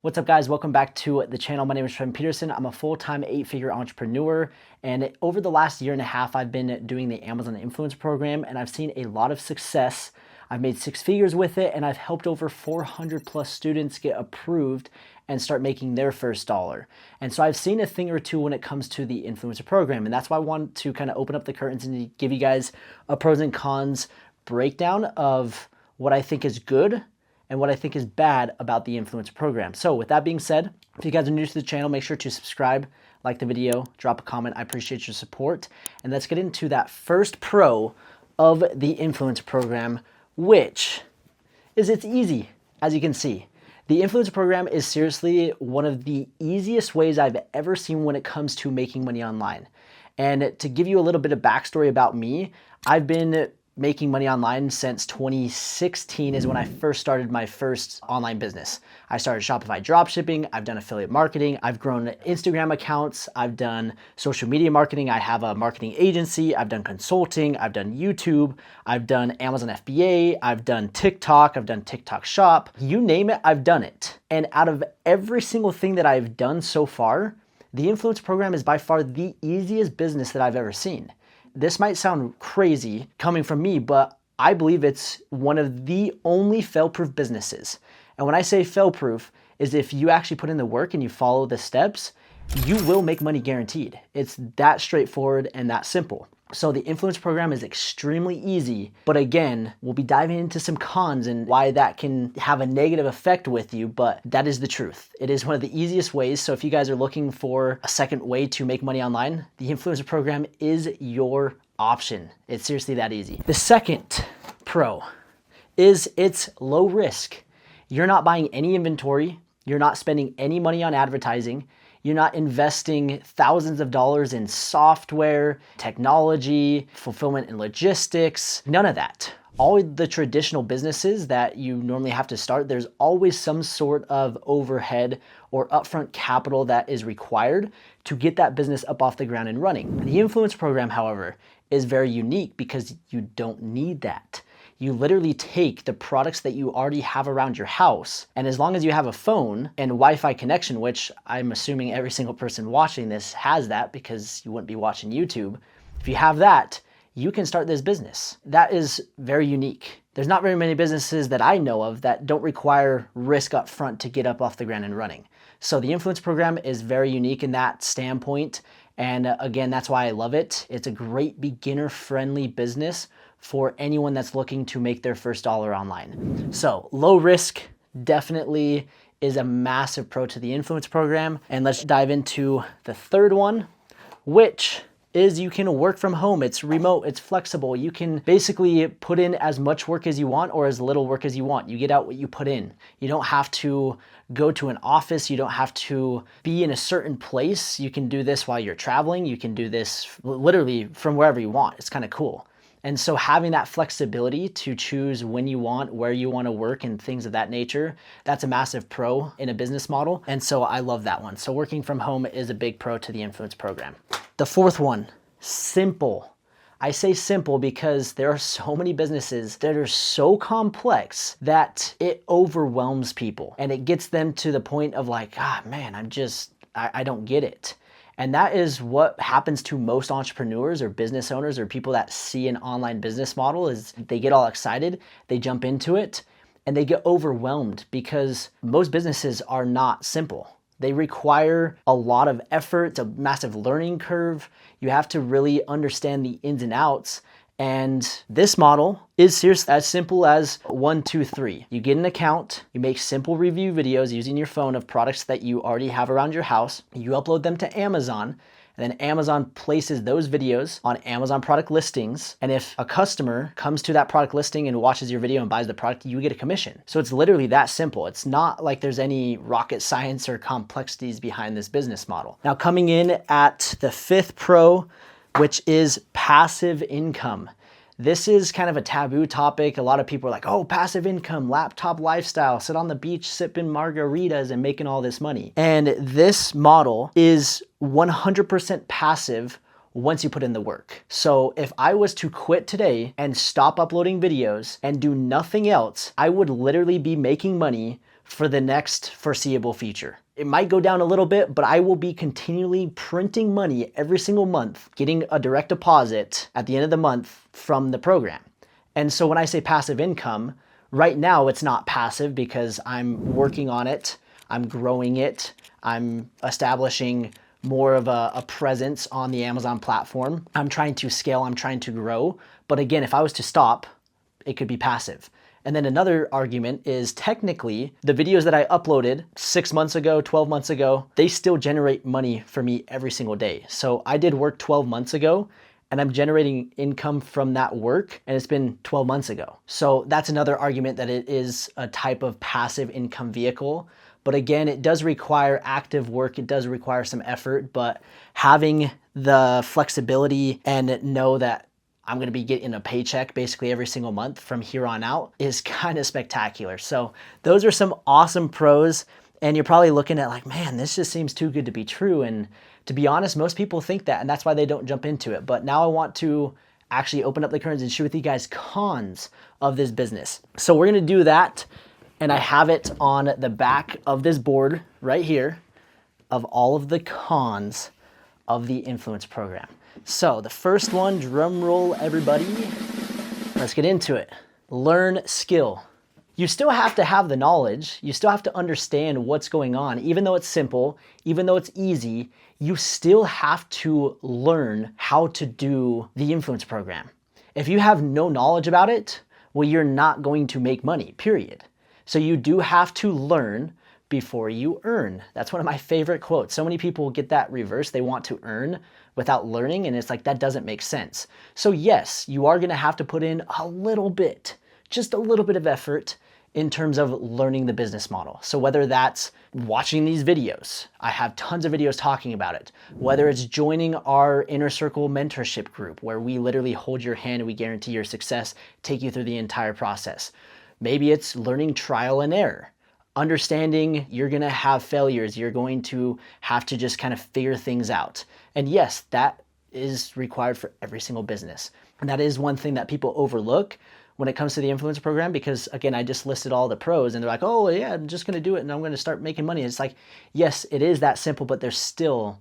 What's up, guys? Welcome back to the channel. My name is Trent Peterson. I'm a full-time 8-figure entrepreneur, and over the last year and a half, I've been doing the Amazon Influence Program, and I've seen a lot of success. I've made 6 figures with it, and I've helped over 400 plus students get approved and start making their first dollar. And so I've seen a thing or two when it comes to the influencer program, and that's why I want to kind of open up the curtains and give you guys a pros and cons breakdown of what I think is good and what I think is bad about the influencer program. So with that being said, if you guys are new to the channel, make sure to subscribe, like the video, drop a comment. I appreciate your support. And let's get into that first pro of the influencer program, which is it's easy, as you can see. The influencer program is seriously one of the easiest ways I've ever seen when it comes to making money online. And to give you a little bit of backstory about me, I've been making money online since 2016 is when I first started my first online business. I started Shopify dropshipping, I've done affiliate marketing, I've grown Instagram accounts, I've done social media marketing, I have a marketing agency, I've done consulting, I've done YouTube, I've done Amazon FBA, I've done TikTok, I've done TikTok Shop, you name it, I've done it. And out of every single thing that I've done so far, the influence program is by far the easiest business that I've ever seen. This might sound crazy coming from me, but I believe it's one of the only fail-proof businesses. And when I say fail-proof, is if you actually put in the work and you follow the steps, you will make money guaranteed. It's that straightforward and that simple. So the influence program is extremely easy, but again, we'll be diving into some cons and why that can have a negative effect with you, but that is the truth. It is one of the easiest ways. So if you guys are looking for a second way to make money online, the influencer program is your option. It's seriously that easy. The second pro is it's low risk. You're not buying any inventory. You're not spending any money on advertising. You're not investing thousands of dollars in software, technology, fulfillment and logistics, none of that. All the traditional businesses that you normally have to start, there's always some sort of overhead or upfront capital that is required to get that business up off the ground and running. The influence program, however, is very unique because you don't need that. You literally take the products that you already have around your house, and as long as you have a phone and Wi-Fi connection, which I'm assuming every single person watching this has that because you wouldn't be watching YouTube. If you have that, you can start this business. That is very unique. There's not very many businesses that I know of that don't require risk up front to get up off the ground and running. So the influence program is very unique in that standpoint. And again, that's why I love it. It's a great beginner-friendly business for anyone that's looking to make their first dollar online. So low risk definitely is a massive pro to the influence program. And let's dive into the third one, which is you can work from home. It's remote, it's flexible. You can basically put in as much work as you want or as little work as you want. You get out what you put in. You don't have to go to an office. You don't have to be in a certain place. You can do this while you're traveling. You can do this literally from wherever you want. It's kind of cool. And so having that flexibility to choose when you want, where you want to work and things of that nature, that's a massive pro in a business model. And so I love that one. So working from home is a big pro to the influence program. The fourth one, simple. I say simple because there are so many businesses that are so complex that it overwhelms people and it gets them to the point of like, man, I don't get it. And that is what happens to most entrepreneurs or business owners or people that see an online business model is they get all excited, they jump into it, and they get overwhelmed because most businesses are not simple. They require a lot of effort. It's a massive learning curve. You have to really understand the ins and outs. And this model is seriously as simple as 1, 2, 3. You get an account, you make simple review videos using your phone of products that you already have around your house. You upload them to Amazon, and then Amazon places those videos on Amazon product listings. And if a customer comes to that product listing and watches your video and buys the product, you get a commission. So it's literally that simple. It's not like there's any rocket science or complexities behind this business model. Now coming in at the fifth pro, which is passive income. This is kind of a taboo topic. A lot of people are like, oh, passive income, laptop lifestyle, sit on the beach sipping margaritas and making all this money. And this model is 100% passive once you put in the work. So if I was to quit today and stop uploading videos and do nothing else, I would literally be making money for the next foreseeable future. It might go down a little bit, but I will be continually printing money every single month, getting a direct deposit at the end of the month from the program. And so when I say passive income, right now it's not passive because I'm working on it, I'm growing it, I'm establishing more of a presence on the Amazon platform. I'm trying to scale, I'm trying to grow. But again, if I was to stop, it could be passive. And then another argument is technically the videos that I uploaded 6 months ago, 12 months ago, they still generate money for me every single day. So I did work 12 months ago and I'm generating income from that work and it's been 12 months ago. So that's another argument that it is a type of passive income vehicle. But again, it does require active work. It does require some effort, but having the flexibility and know that I'm going to be getting a paycheck basically every single month from here on out is kind of spectacular. So those are some awesome pros. And you're probably looking at like, man, this just seems too good to be true. And to be honest, most people think that, and that's why they don't jump into it. But now I want to actually open up the curtains and share with you guys cons of this business. So we're going to do that. And I have it on the back of this board right here of all of the cons of the influence program. So the first one, drum roll everybody, let's get into it. Learn skill. You still have to have the knowledge. You still have to understand what's going on. Even though it's simple, even though it's easy, you still have to learn how to do the influence program. If you have no knowledge about it, well, you're not going to make money, period. So you do have to learn before you earn. That's one of my favorite quotes. So many people get that reversed. They want to earn without learning, and it's like, that doesn't make sense. So yes, you are gonna have to put in a little bit, just a little bit of effort in terms of learning the business model. So whether that's watching these videos, I have tons of videos talking about it. Whether it's joining our Inner Circle mentorship group, where we literally hold your hand and we guarantee your success, take you through the entire process. Maybe it's learning trial and error. Understanding you're gonna have failures, you're going to have to just kind of figure things out. And yes, that is required for every single business. And that is one thing that people overlook when it comes to the influencer program, because again, I just listed all the pros and they're like, oh yeah, I'm just gonna do it and I'm gonna start making money. It's like, yes, it is that simple, but there's still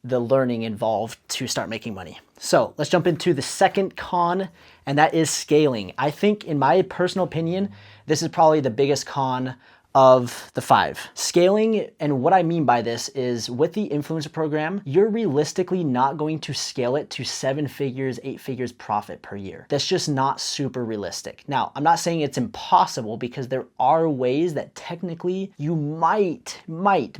the learning involved to start making money. So let's jump into the second con, and that is scaling. I think, in my personal opinion, this is probably the biggest con of the 5. Scaling, and what I mean by this is with the influencer program, you're realistically not going to scale it to 7 figures, 8 figures profit per year. That's just not super realistic. Now, I'm not saying it's impossible, because there are ways that technically you might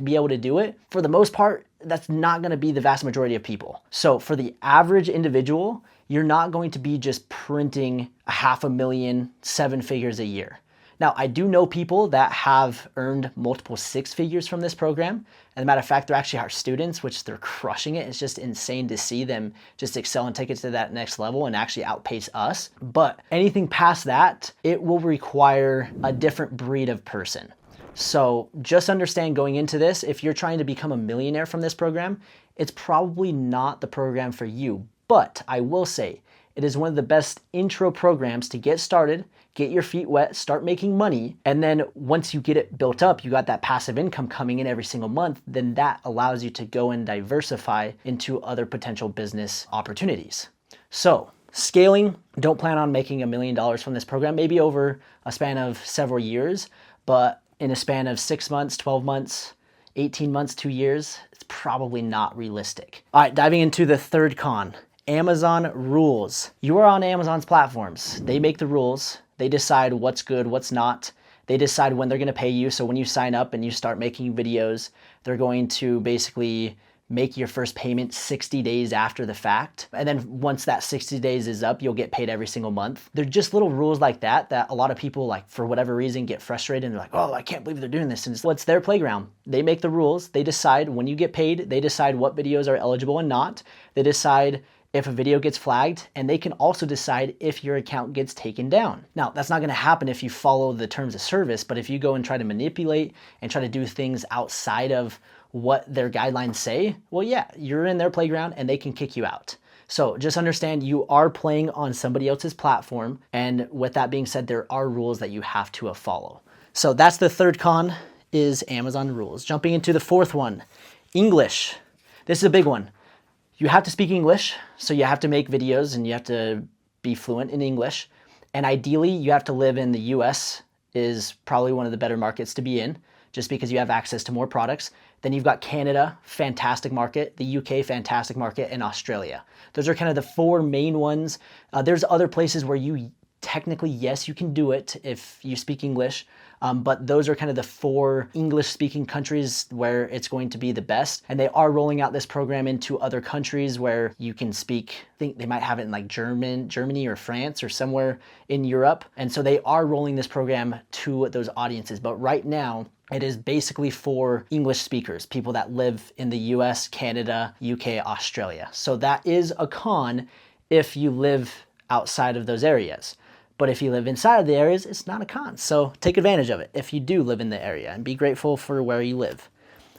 be able to do it. For the most part, that's not going to be the vast majority of people. So for the average individual, you're not going to be just printing 500,000, 7 figures a year. Now, I do know people that have earned multiple 6 figures from this program. As a matter of fact, they're actually our students, which they're crushing it. It's just insane to see them just excel and take it to that next level and actually outpace us. But anything past that, it will require a different breed of person. So just understand going into this, if you're trying to become a millionaire from this program, it's probably not the program for you. But I will say, it is one of the best intro programs to get started, get your feet wet, start making money. And then once you get it built up, you got that passive income coming in every single month, then that allows you to go and diversify into other potential business opportunities. So scaling, don't plan on making $1 million from this program, maybe over a span of several years, but in a span of 6 months, 12 months, 18 months, 2 years, it's probably not realistic. All right, diving into the third con, Amazon rules. You are on Amazon's platforms. They make the rules. They decide what's good, what's not. They decide when they're gonna pay you. So when you sign up and you start making videos, they're going to basically make your first payment 60 days after the fact. And then once that 60 days is up, you'll get paid every single month. They're just little rules like that a lot of people, like, for whatever reason, get frustrated and they're like, oh, I can't believe they're doing this. And it's their playground. They make the rules. They decide when you get paid. They decide what videos are eligible and not. They decide if a video gets flagged, and they can also decide if your account gets taken down. Now, that's not gonna happen if you follow the terms of service, but if you go and try to manipulate and try to do things outside of what their guidelines say, well, yeah, you're in their playground and they can kick you out. So just understand you are playing on somebody else's platform. And with that being said, there are rules that you have to follow. So that's the third con, is Amazon rules. Jumping into the fourth one, English. This is a big one. You have to speak English, so you have to make videos and you have to be fluent in English. And ideally, you have to live in the US is probably one of the better markets to be in, just because you have access to more products. Then you've got Canada, fantastic market, the UK, fantastic market, and Australia. Those are kind of the four main ones. There's other places where you technically, yes, you can do it if you speak English, but those are kind of the four English-speaking countries where it's going to be the best. And they are rolling out this program into other countries where you can speak, I think they might have it in like Germany or France or somewhere in Europe. And so they are rolling this program to those audiences. But right now, it is basically for English speakers, people that live in the US, Canada, UK, Australia. So that is a con if you live outside of those areas. But if you live inside of the areas, it's not a con. So take advantage of it if you do live in the area and be grateful for where you live.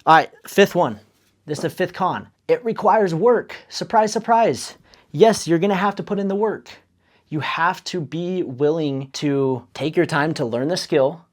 All right, fifth one. This is the fifth con. It requires work. Surprise, surprise. Yes, you're gonna have to put in the work. You have to be willing to take your time to learn the skill.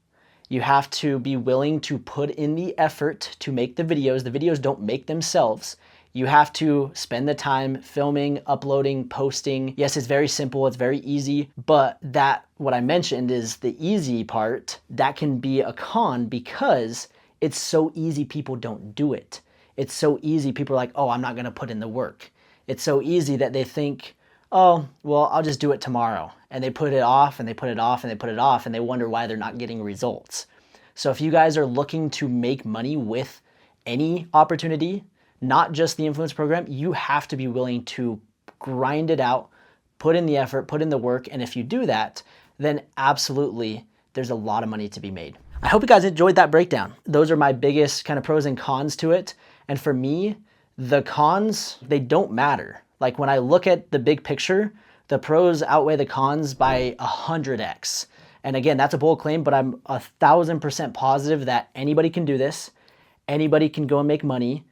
You have to be willing to put in the effort to make the videos. The videos don't make themselves. You have to spend the time filming, uploading, posting. Yes, it's very simple, it's very easy, but that, what I mentioned is the easy part, that can be a con because it's so easy people don't do it. It's so easy people are like, oh, I'm not gonna put in the work. It's so easy that they think, oh, well, I'll just do it tomorrow. And they put it off and they put it off and they put it off and they wonder why they're not getting results. So if you guys are looking to make money with any opportunity, not just the influence program, you have to be willing to grind it out, put in the effort, put in the work. And if you do that, then absolutely there's a lot of money to be made. I hope you guys enjoyed that breakdown. Those are my biggest kind of pros and cons to it. And for me, the cons, they don't matter. Like when I look at the big picture, the pros outweigh the cons by 100x. And again, that's a bold claim, but I'm 1000% positive that anybody can do this. Anybody can go and make money.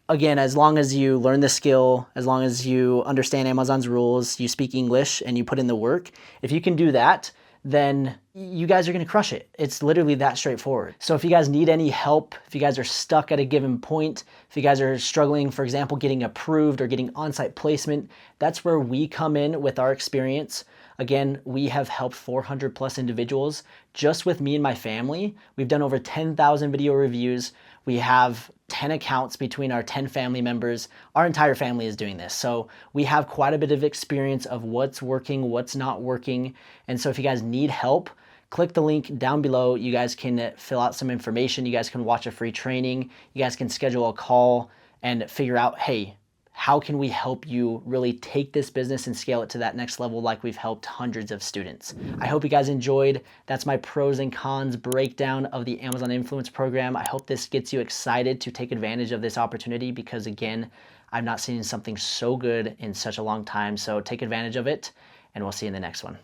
Again, as long as you learn the skill, as long as you understand Amazon's rules, you speak English, and you put in the work, if you can do that, then you guys are gonna crush it. It's literally that straightforward. So if you guys need any help, if you guys are stuck at a given point, if you guys are struggling, for example, getting approved or getting on-site placement, that's where we come in with our experience. Again, we have helped 400 plus individuals just with me and my family. We've done over 10,000 video reviews. We have 10 accounts between our 10 family members. Our entire family is doing this. So we have quite a bit of experience of what's working, what's not working. And so if you guys need help, click the link down below. You guys can fill out some information. You guys can watch a free training. You guys can schedule a call and figure out, hey, how can we help you really take this business and scale it to that next level like we've helped hundreds of students. I hope you guys enjoyed. That's my pros and cons breakdown of the Amazon Influence Program. I hope this gets you excited to take advantage of this opportunity because again, I've not seen something so good in such a long time. So take advantage of it and we'll see you in the next one.